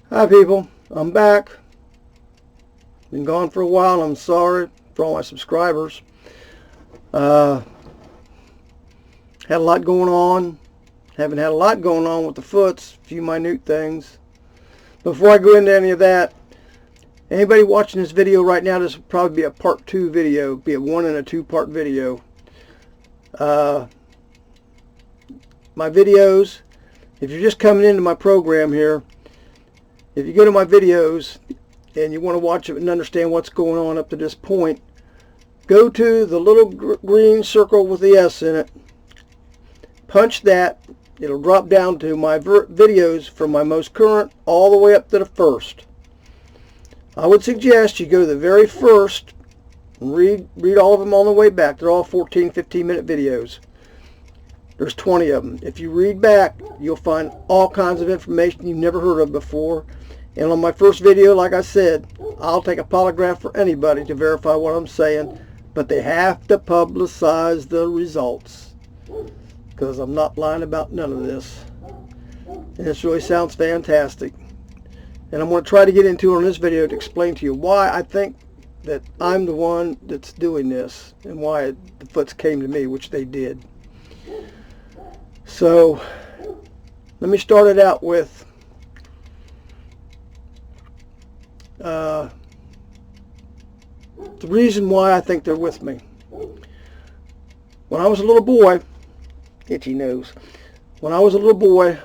Hi people, I'm back. Been gone for a while. I'm sorry for all my subscribers. Had a lot going on. Haven't had a lot going on with the foots. A few minute things. Before I go into any of that, anybody watching this video right now, this will probably be a part 2 video. Be a 1 and a 2 part video. My videos, if you're just coming into my program here, if you go to my videos and you want to watch it and understand what's going on up to this point, go to the little green circle with the S in it. Punch that. It'll drop down to my videos from my most current all the way up to the first. I would suggest you go to the very first and read all of them on the way back. They're all 14, 15-minute videos. There's 20 of them. If you read back, you'll find all kinds of information you've never heard of before. And on my first video, like I said, I'll take a polygraph for anybody to verify what I'm saying, but they have to publicize the results, because I'm not lying about none of this. And this really sounds fantastic. And I'm going to try to get into it on this video to explain to you why I think that I'm the one that's doing this and why the foots came to me, which they did. So let me start it out with the reason why I think they're with me. When I was a little boy, itchy nose. When I was a little boy,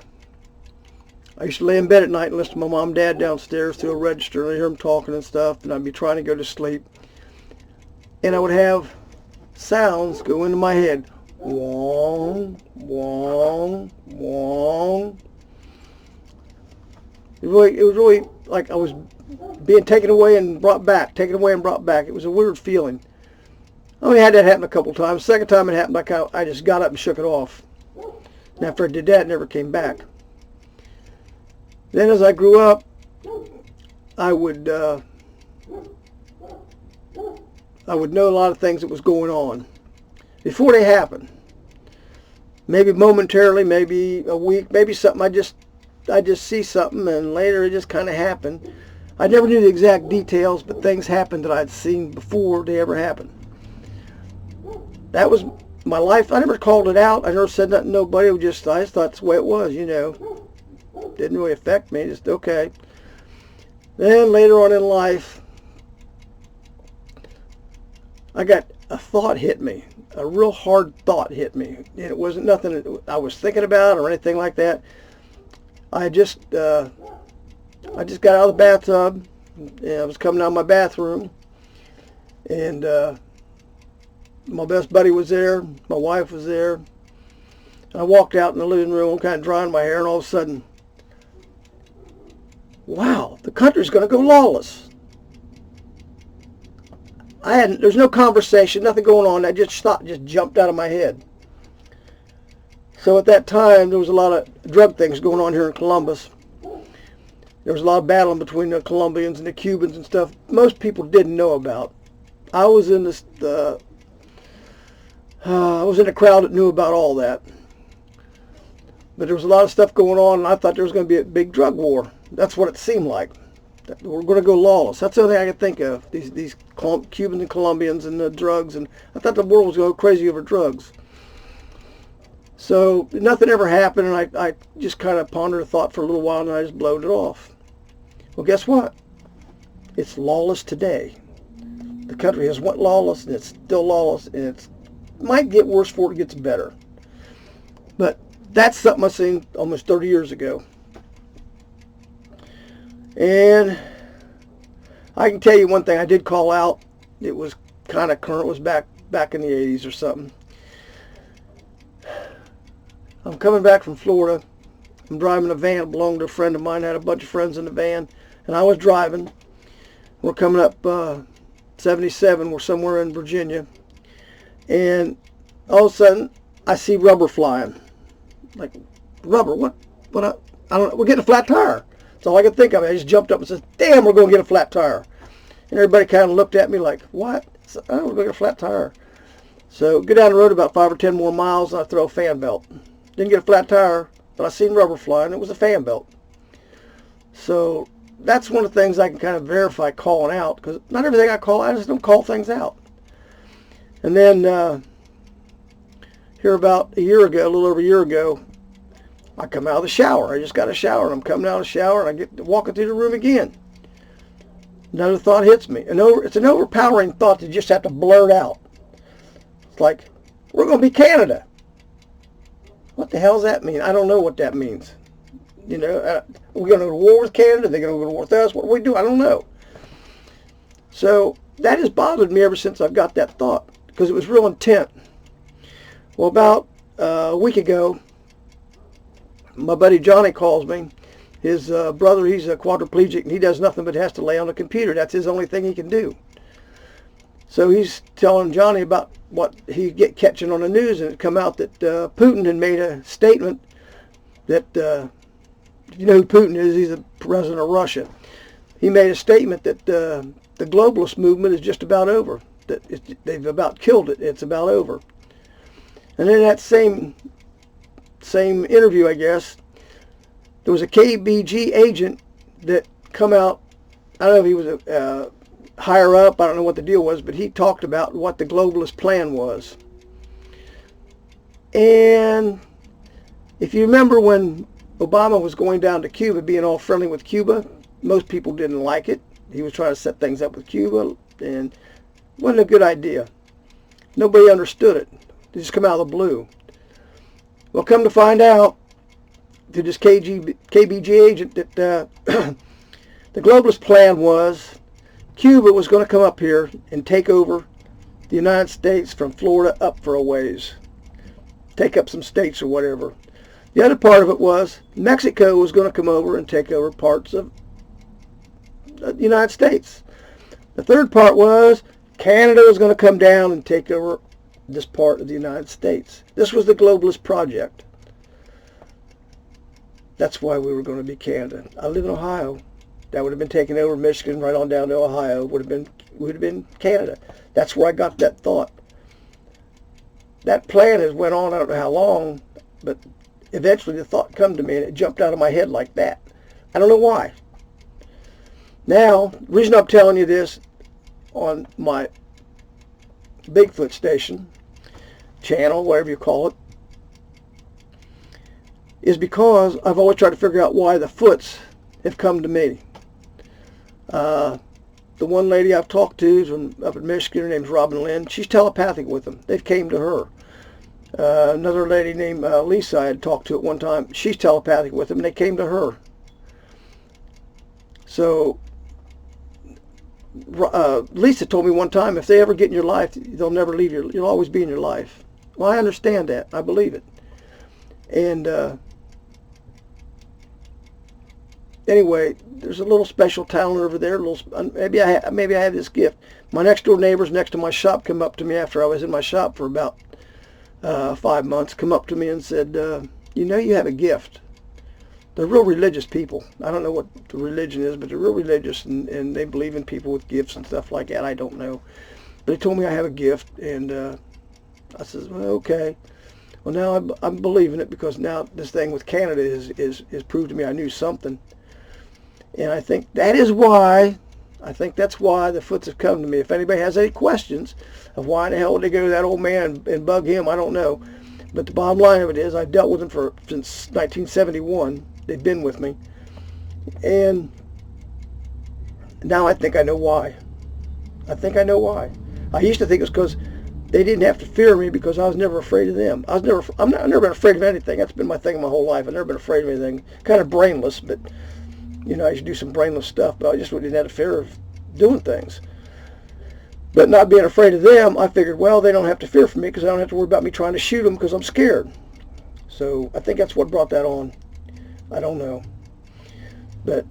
I used to lay in bed at night and listen to my mom and dad downstairs through a register, and I hear them talking and stuff, and I'd be trying to go to sleep. And I would have sounds go into my head. Wong, wong, wong. It was really like I was being taken away and brought back, taken away and brought back. It was a weird feeling. I only had that happen a couple times. Second time it happened, I just got up and shook it off. And after I did that, it never came back. Then as I grew up, I would know a lot of things that was going on before they happened. Maybe momentarily, maybe a week, maybe something. I just see something, and later it just kind of happened. I never knew the exact details, but things happened that I'd seen before they ever happened. That was my life. I never called it out. I never said nothing to nobody. I just thought that's the way it was, you know. Didn't really affect me. Just okay. Then later on in life, I got a thought hit me. A real hard thought hit me. And it wasn't nothing I was thinking about or anything like that. I just got out of the bathtub, and I was coming out of my bathroom, and my best buddy was there, my wife was there. I walked out in the living room, I'm kind of drying my hair, and all of a sudden, wow, the country's going to go lawless. There's no conversation, nothing going on. I just jumped out of my head. So at that time, there was a lot of drug things going on here in Columbus. There was a lot of battling between the Colombians and the Cubans and stuff most people didn't know about. I was in the crowd that knew about all that. But there was a lot of stuff going on, and I thought there was going to be a big drug war. That's what it seemed like. We're going to go lawless. That's the only thing I could think of. These Cubans and Colombians and the drugs, and I thought the world was going to go crazy over drugs. So nothing ever happened, and I just kind of pondered a thought for a little while, and I just blowed it off. Well, guess what? It's lawless today. The country has went lawless, and it's still lawless, and it might get worse before it gets better. But that's something I seen almost 30 years ago. And I can tell you one thing I did call out. It was kind of current. It was back in the 80s or something. I'm coming back from Florida. I'm driving a van. It belonged to a friend of mine. I had a bunch of friends in the van. And I was driving. We're coming up 77. We're somewhere in Virginia. And all of a sudden, I see rubber flying. Like, rubber? What? I don't know. We're getting a flat tire. That's all I could think of. I just jumped up and said, damn, we're going to get a flat tire. And everybody kind of looked at me like, what? Oh, we're going to get a flat tire. So go down the road about 5 or 10 more miles, and I throw a fan belt. Didn't get a flat tire, but I seen rubber flying. It was a fan belt. So that's one of the things I can kind of verify calling out, because not everything I call out, I just don't call things out. And then here about a year ago, a little over a year ago, I come out of the shower. I just got a shower, and I'm coming out of the shower, and I get to walking through the room again. Another thought hits me. It's an overpowering thought that you just have to blurt out. It's like, we're going to be Canada. What the hell does that mean? I don't know what that means. You know, we're going to go to war with Canada. They're going to go to war with us. What do we do? I don't know. So that has bothered me ever since I've got that thought, because it was real intent. Well, about a week ago, my buddy Johnny calls me. His brother, he's a quadriplegic, and he does nothing but has to lay on a computer. That's his only thing he can do. So he's telling Johnny about what he get catching on the news, and it come out that Putin had made a statement that, you know who Putin is, he's the president of Russia. He made a statement that the globalist movement is just about over, that they've about killed it, it's about over. And in that same interview, I guess, there was a KBG agent that come out. I don't know if he was a higher up, I don't know what the deal was, but he talked about what the globalist plan was. And if you remember when Obama was going down to Cuba, being all friendly with Cuba, most people didn't like it. He was trying to set things up with Cuba, and it wasn't a good idea. Nobody understood it. They just come out of the blue. Well, come to find out, to this KBG agent, that the globalist plan was Cuba was going to come up here and take over the United States from Florida up for a ways. Take up some states or whatever. The other part of it was Mexico was going to come over and take over parts of the United States. The third part was Canada was going to come down and take over this part of the United States. This was the globalist project. That's why we were going to be Canada. I live in Ohio. That would have been taken over Michigan right on down to Ohio. Would have been Canada. That's where I got that thought. That plan has went on, I don't know how long, but eventually the thought come to me and it jumped out of my head like that. I don't know why. Now, the reason I'm telling you this on my Bigfoot station, channel, whatever you call it, is because I've always tried to figure out why the Foots have come to me. The one lady I've talked to is from up in Michigan. Her name's Robin Lynn. She's telepathic with them. They've came to her. Another lady named Lisa I had talked to at one time. She's telepathic with them, and they came to her. So Lisa told me one time, if they ever get in your life, they'll never leave you. You'll always be in your life. Well, I understand that. I believe it. And anyway, there's a little special talent over there. Maybe I have this gift. My next door neighbors next to my shop come up to me after I was in my shop for about 5 months. Come up to me and said, "You know, you have a gift." They're real religious people. I don't know what the religion is, but they're real religious, and they believe in people with gifts and stuff like that. I don't know, but they told me I have a gift, and I says, "Well, okay." Well, now I'm believing it, because now this thing with Canada is proved to me I knew something. And I think that is why, that's why the Foots have come to me. If anybody has any questions of why in the hell would they go to that old man and bug him, I don't know. But the bottom line of it is I've dealt with them since 1971. They've been with me. And now I think I know why. I think I know why. I used to think it was because they didn't have to fear me because I was never afraid of them. I've never been afraid of anything. That's been my thing my whole life. I've never been afraid of anything. Kind of brainless, but you know, I used to do some brainless stuff, but I just didn't have a fear of doing things. But not being afraid of them, I figured, well, they don't have to fear for me because I don't have to worry about me trying to shoot them because I'm scared. So I think that's what brought that on. I don't know. But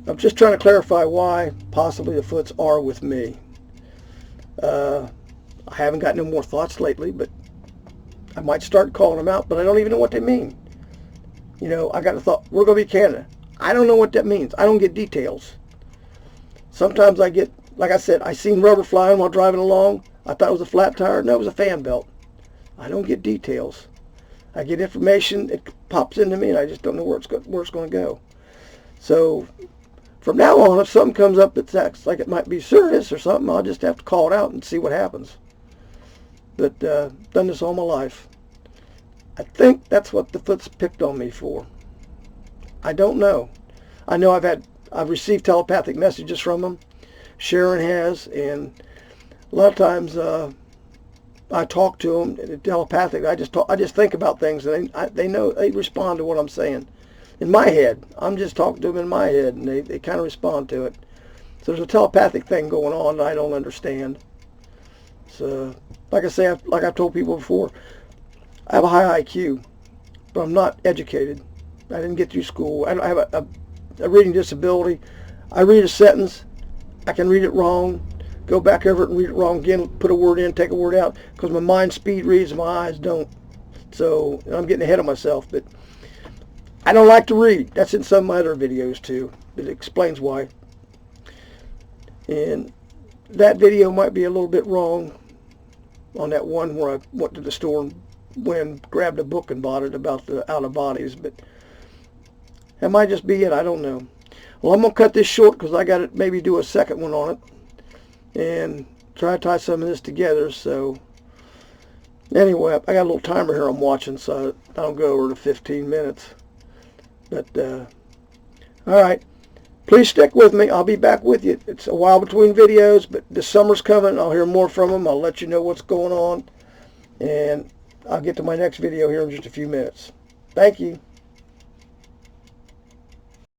I'm just trying to clarify why possibly the Foots are with me. I haven't got no more thoughts lately, but I might start calling them out, but I don't even know what they mean. You know, I got a thought, we're going to be Canada. I don't know what that means. I don't get details. Sometimes I get, like I said, I seen rubber flying while driving along. I thought it was a flat tire. No, it was a fan belt. I don't get details. I get information, it pops into me, and I just don't know where it's going to go. So from now on, if something comes up that acts like it might be serious or something, I'll just have to call it out and see what happens. But done this all my life. I think that's what the Foot's picked on me for. I don't know. I know I've received telepathic messages from them. Sharon has, and a lot of times I talk to them telepathic. I just think about things, and they respond to what I'm saying in my head. I'm just talking to them in my head, and they kind of respond to it. So there's a telepathic thing going on that I don't understand. So, like I say, like I've told people before, I have a high IQ, but I'm not educated. I didn't get through school. I have a reading disability. I read a sentence, I can read it wrong, go back over it and read it wrong again, put a word in, take a word out, because my mind speed reads and my eyes don't. So I'm getting ahead of myself, but I don't like to read. That's in some of my other videos too. It explains why. And that video might be a little bit wrong on that one where I went to the store and went and grabbed a book and bought it about the out-of-bodies, but that might just be it. I don't know. Well, I'm going to cut this short because I got to maybe do a second one on it and try to tie some of this together. So anyway, I got a little timer here I'm watching, so I don't go over to 15 minutes. But all right, please stick with me. I'll be back with you. It's a while between videos, but the summer's coming. I'll hear more from them. I'll let you know what's going on, and I'll get to my next video here in just a few minutes. Thank you.